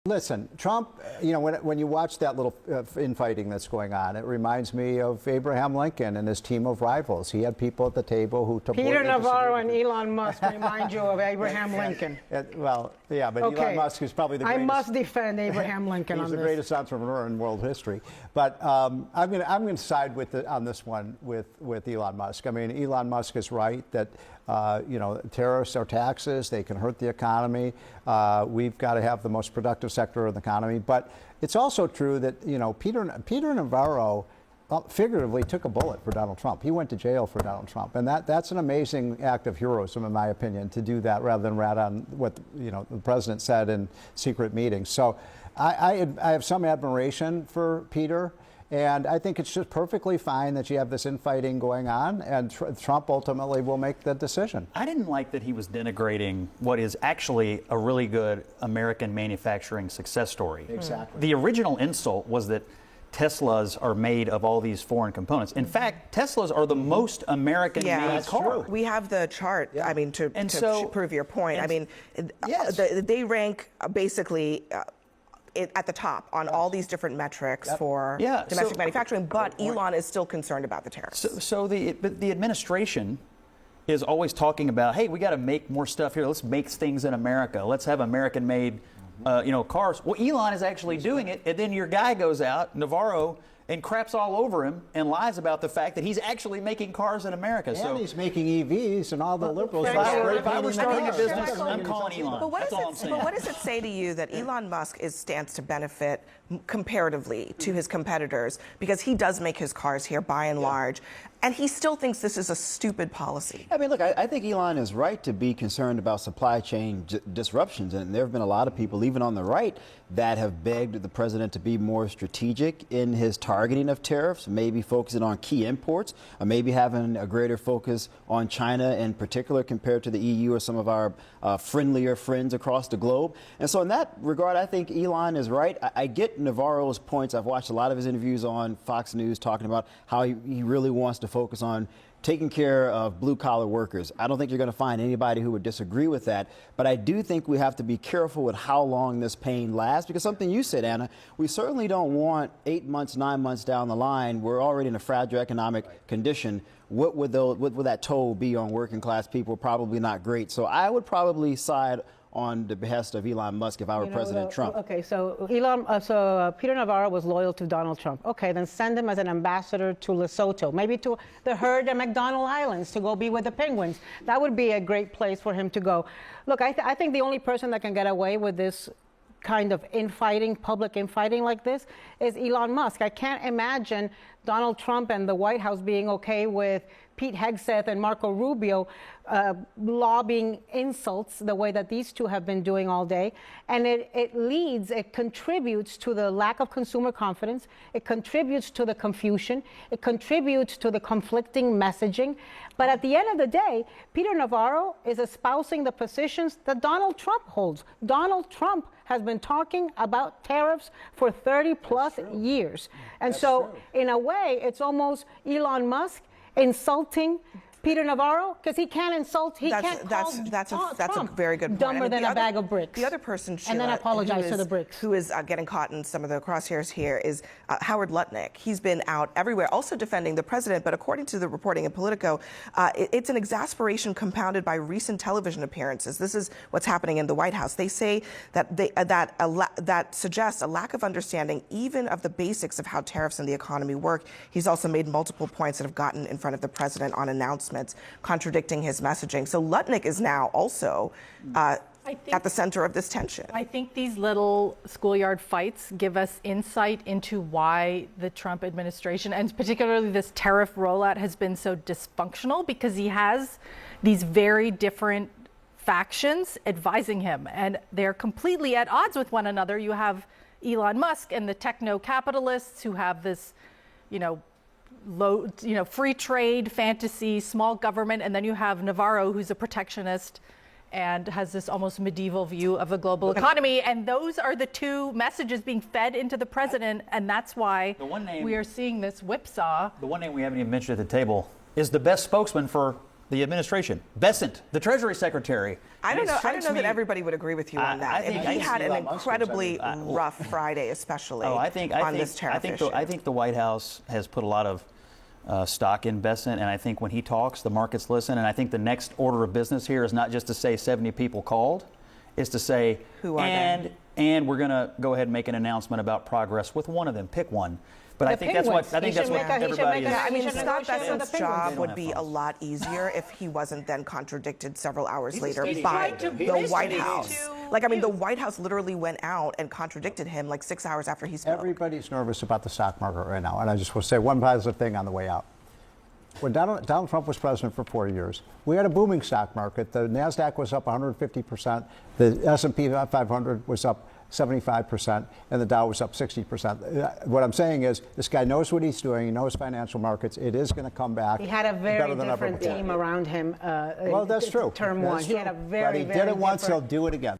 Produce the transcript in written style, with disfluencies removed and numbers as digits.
Listen, Trump, when you watch that little infighting that's going on, it reminds me of Abraham Lincoln and his team of rivals. He had people at the table who... Peter Navarro and Elon Musk remind you of Abraham Lincoln. Well, yeah, but okay. Elon Musk is probably the greatest... I must defend Abraham Lincoln on this. He's the greatest entrepreneur in world history. But I'm going to side on this one with Elon Musk. I mean, Elon Musk is right that tariffs or taxes, they can hurt the economy. We've got to have the most productive sector of the economy. But it's also true that, Peter Navarro figuratively took a bullet for Donald Trump. He went to jail for Donald Trump. And that's an amazing act of heroism, in my opinion, to do that rather than rat on what, the president said in secret meetings. So I have some admiration for Peter. And I think it's just perfectly fine that you have this infighting going on, and Trump ultimately will make the decision. I didn't like that he was denigrating what is actually a really good American manufacturing success story. Exactly. The original insult was that Teslas are made of all these foreign components. In fact, Teslas are the most American-made car. We have the chart, I mean, to prove your point. I mean, yes. They rank basically... at the top on all these different metrics for domestic manufacturing, but Elon is still concerned about the tariffs. So the administration is always talking about, hey, we got to make more stuff here. Let's make things in America. Let's have American-made, cars. Well, Elon is actually doing it, and then your guy goes out, Navarro, and craps all over him and lies about the fact that he's actually making cars in America. And he's making EVs, and all the liberals. If I were starting a business, I'm calling Elon. But what does it say to you that Elon Musk stands to benefit comparatively to his competitors, because he does make his cars here by and large, and he still thinks this is a stupid policy? I mean, look, I think Elon is right to be concerned about supply chain disruptions, and there have been a lot of people, even on the right, that have begged the president to be more strategic in his targeting of tariffs, maybe focusing on key imports, or maybe having a greater focus on China in particular compared to the EU or some of our friendlier friends across the globe. And so in that regard, I think Elon is right. I get Navarro's points. I've watched a lot of his interviews on Fox News talking about how he really wants to focus on taking care of blue-collar workers. I don't think you're going to find anybody who would disagree with that. But I do think we have to be careful with how long this pain lasts, because something you said, Anna, we certainly don't want 8 months, 9 months down the line. We're already in a fragile economic condition. What would that toll be on working class people? Probably not great. So I would probably side on the behest of Elon Musk if I were President Trump. Okay, so Peter Navarro was loyal to Donald Trump. Okay, then send him as an ambassador to Lesotho, maybe to the herd at McDonald Islands to go be with the penguins. That would be a great place for him to go. Look, I think the only person that can get away with this kind of infighting, public infighting like this, is Elon Musk. I can't imagine Donald Trump and the White House being okay with Pete Hegseth and Marco Rubio lobbying insults the way that these two have been doing all day. And it contributes to the lack of consumer confidence. It contributes to the confusion. It contributes to the conflicting messaging. But at the end of the day, Peter Navarro is espousing the positions that Donald Trump holds. Donald Trump has been talking about tariffs for 30 plus years. And so in a way, it's almost Elon Musk insulting Peter Navarro, because he can't insult. That's a very good point. Dumber than a bag of bricks. The other person, Sheila, and then apologize to the bricks, who is getting caught in some of the crosshairs here is Howard Lutnick. He's been out everywhere, also defending the president. But according to the reporting in Politico, it's an exasperation compounded by recent television appearances. This is what's happening in the White House. They say that that suggests a lack of understanding even of the basics of how tariffs and the economy work. He's also made multiple points that have gotten in front of the president on announcements, contradicting his messaging. So Lutnick is now also at the center of this tension. I think these little schoolyard fights give us insight into why the Trump administration, and particularly this tariff rollout, has been so dysfunctional, because he has these very different factions advising him, and they're completely at odds with one another. You have Elon Musk and the techno-capitalists who have this, free trade fantasy, small government, and then you have Navarro, who's a protectionist and has this almost medieval view of the global economy. And those are the two messages being fed into the president, and that's why we are seeing this whipsaw. The one name we haven't even mentioned at the table is the best spokesman for the administration. Bessent, the Treasury Secretary. I don't And it know. I strikes don't know that me- everybody would agree with you on that. I think- And I he think had an Elon Musk was incredibly everybody. rough Friday, especially on this tariff issue. I think the White House has put a lot of stock in Bessent, and I think when he talks, the markets listen. And I think the next order of business here is not just to say 70 people called, is to say, Who are they? and we're going to go ahead and make an announcement about progress with one of them. Pick one. But I The think that's what Penguins. He should make a- he should everybody make a- is. Yeah, I mean, He should Scott negotiate with the Bessent's job Penguins. would be a lot easier if he wasn't then contradicted several hours later stating by factor. the He's White stating House. Like, I mean, the White House literally went out and contradicted him like 6 hours after he spoke. Everybody's nervous about the stock market right now, and I just want to say one positive thing on the way out. When Donald Trump was president for 4 years, we had a booming stock market. The Nasdaq was up 150%. The S&P 500 was up 75%, and the Dow was up 60%. What I'm saying is, this guy knows what he's doing. He knows financial markets. It is going to come back. He had a very better than ever different before. team around him. Well, that's true. Term That's one. He true. had a very, But he very did it once. different- He'll do it again.